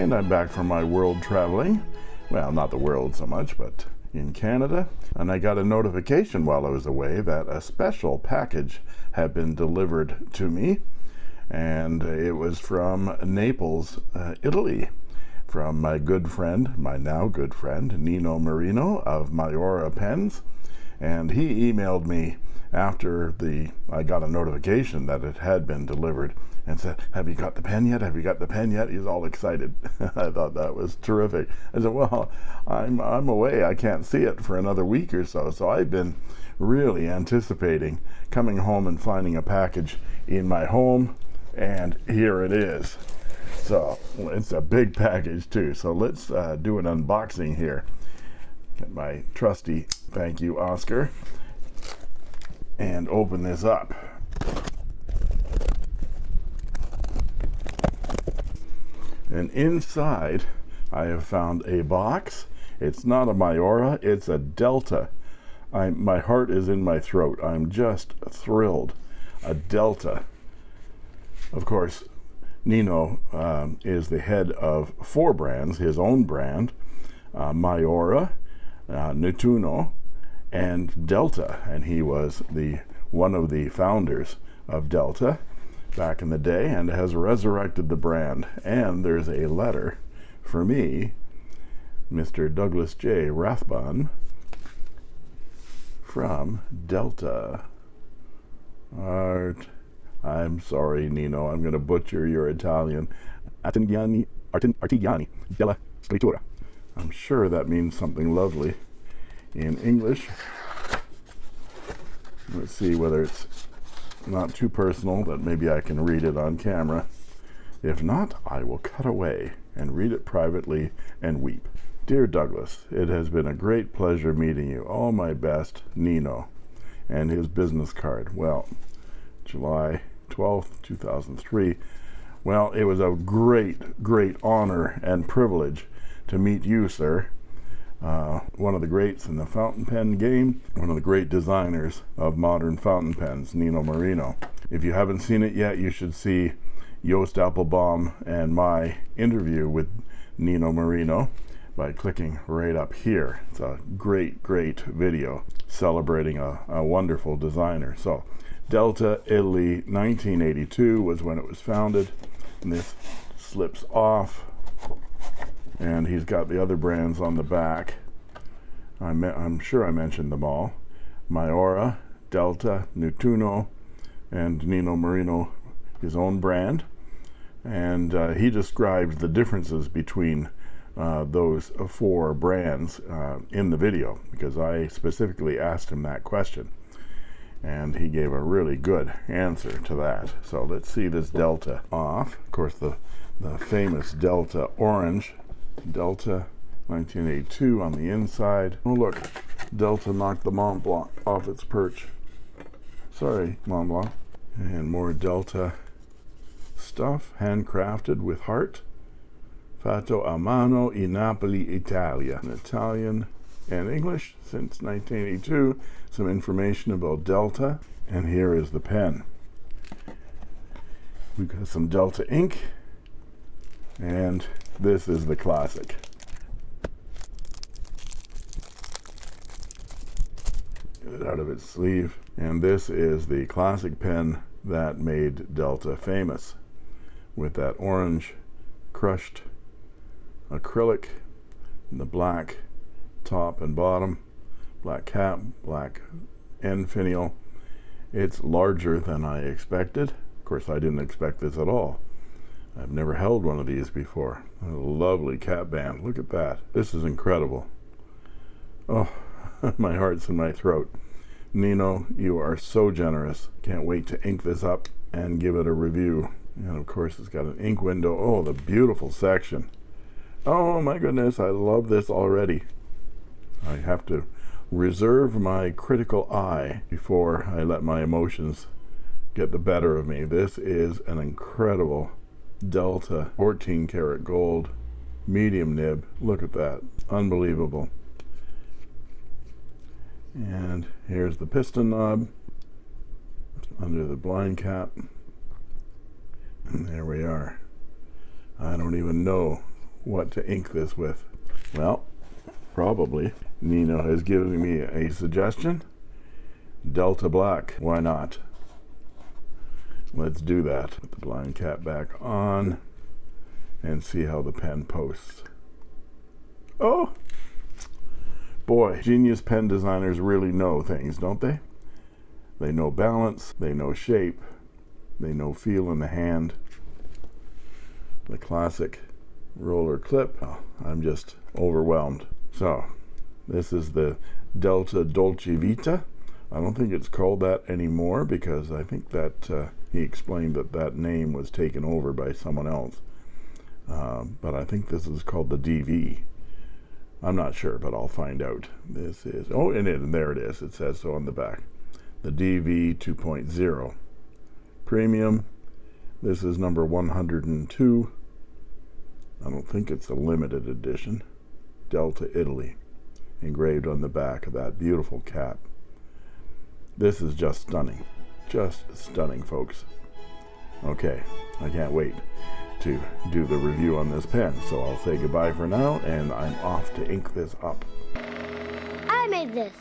And I'm back from my world traveling. Well, not the world so much, but in Canada. And I got a notification while I was away that a special package had been delivered to me. And it was from Naples, Italy, from my good friend, my now good friend, Nino Marino of Mairora Pens. And he emailed me after I got a notification that it had been delivered and said, "Have you got the pen yet? Have you got the pen yet?" He's all excited. I thought that was terrific. I said, "Well, I'm away. I can't see it for another week or so." So I've been really anticipating coming home and finding a package in my home, and here it is. So it's a big package too. So let's do an unboxing here. Get my trusty thank you, Oscar, and open this up. And inside, I have found a box. It's not a Mairora, it's a Delta. My heart is in my throat. I'm just thrilled. A Delta. Of course, Nino is the head of 4 brands, his own brand, Mairora, Nettuno, and Delta. And he was one of the founders of Delta back in the day and has resurrected the brand. And there's a letter for me, Mr. Douglas J. Rathbun, from Delta. I'm sorry, Nino, I'm going to butcher your Italian. Artigiani della Scrittura. I'm sure that means something lovely in English. Let's see whether it's not too personal, but maybe I can read it on camera. If not, I will cut away and read it privately and weep. Dear Douglas, it has been a great pleasure meeting you. All my best, Nino. And his business card. Well, July 12th, 2003. Well, it was a great honor and privilege to meet you, sir. One of the greats in the fountain pen game, one of the great designers of modern fountain pens, Nino Marino. If you haven't seen it yet, you should see Joost Appelboom and my interview with Nino Marino by clicking right up here. It's a great video celebrating a wonderful designer. So, Delta, Italy, 1982 was when it was founded. And this slips off. And he's got the other brands on the back. I'm sure I mentioned them all. Mairora, Delta, Nettuno, and Nino Marino, his own brand. And he described the differences between those 4 brands in the video, because I specifically asked him that question. And he gave a really good answer to that. So let's see this Delta off. Of course, the famous Delta orange. Delta 1982 on the inside. Oh look, Delta knocked the Mont Blanc off its perch. Sorry, Mont Blanc. And more Delta stuff, handcrafted with heart. Fatto a mano in Napoli, Italia. In Italian and English since 1982. Some information about Delta. And here is the pen. We've got some Delta ink. And this is the classic. Get it out of its sleeve. And this is the classic pen that made Delta famous, with that orange crushed acrylic, and the black top and bottom, black cap, black end finial. It's larger than I expected. Of course, I didn't expect this at all. I've never held one of these before. A lovely cap band. Look at that. This is incredible. Oh, my heart's in my throat. Nino, you are so generous. Can't wait to ink this up and give it a review. And of course, it's got an ink window. Oh, the beautiful section. Oh my goodness, I love this already. I have to reserve my critical eye before I let my emotions get the better of me. This is an incredible Delta 14 karat gold medium nib. Look at that. Unbelievable. And here's the piston knob under the blind cap. And there we are. I don't even know what to ink this with. Well, probably. Nino has given me a suggestion. Delta Black. Why not? Let's do that. Put the blind cap back on and see how the pen posts. Oh! Boy, genius pen designers really know things, don't they? They know balance, they know shape, they know feel in the hand. The classic roller clip. Oh, I'm just overwhelmed. So, this is the Delta Dolce Vita. I don't think it's called that anymore because I think that he explained that that name was taken over by someone else. But I think this is called the DV. I'm not sure, but I'll find out. This is, oh, and there it is. It says so on the back. The DV 2.0 Premium. This is number 102. I don't think it's a limited edition. Delta, Italy. Engraved on the back of that beautiful cap. This is just stunning. Just stunning, folks. Okay, I can't wait to do the review on this pen, so I'll say goodbye for now, and I'm off to ink this up. I made this.